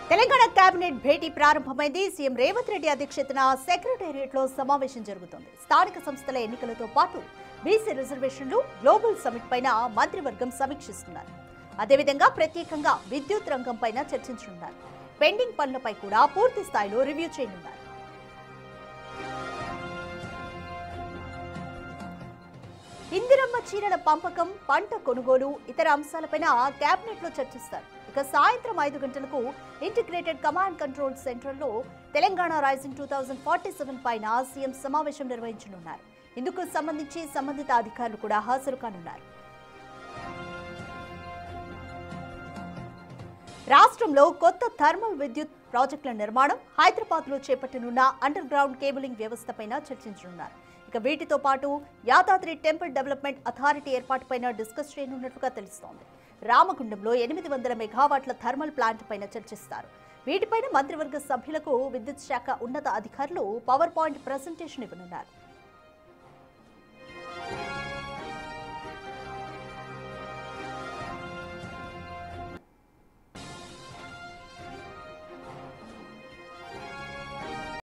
Telangana cabinet భేటీ ప్రారంభమైంది. CM Revanth Reddy అధ్యక్షతన సెక్రటేరియట్లో సమావేశం జరుగుతోంది. స్థానిక సంస్థల ఎన్నికలతో పాటు బీసీ రిజర్వేషన్లు, గ్లోబల్ సమిట్ పైన మంత్రివర్గం సమీక్షిస్తున్నారు. అదేవిధంగా ప్రత్యేకంగా విద్యుత్ రంగం పైన చర్చించనున్నారు. పెండింగ్ పనులపై కూడా పూర్తి స్థాయిలో రివ్యూ చేయనున్నారు. ఇందిరమ్మ చీరల పంపకం, పంట కొనుగోలు, ఇతర అంశాలపైన కేబినెట్ లో చర్చిస్తారు. ఇక సాయంత్రం 5 గంటలకు ఇంటిగ్రేటెడ్ కమాండ్ కంట్రోల్ సెంటర్లో తెలంగాణ రైజింగ్ 2047 పైన సీఎం సమావేశం నిర్వహించనున్నారు. ఇందుకు సంబంధించి సంబంధిత అధికారులు కూడా హాజరు కానున్నారు. రాష్ట్రంలో కొత్త థర్మల్ విద్యుత్ ప్రాజెక్టుల నిర్మాణం, హైదరాబాద్ లో చేపట్టనున్న అండర్ గ్రౌండ్ కేబులింగ్ వ్యవస్థపైన చర్చించనున్నారు. ఇక వీటితో పాటు యాదాద్రి టెంపుల్ డెవలప్మెంట్ అథారిటీ ఏర్పాటుపైన డిస్కస్ చేయనున్నట్లుగా తెలుస్తోంది. రామగుండంలో 800 మెగావాట్ల థర్మల్ ప్లాంట్ పైన చర్చిస్తారు. వీటిపైన మంత్రివర్గ సభ్యులకు విద్యుత్ శాఖ ఉన్నత అధికారులు పవర్ పాయింట్ ప్రెజెంటేషన్ ఇవ్వనున్నారు.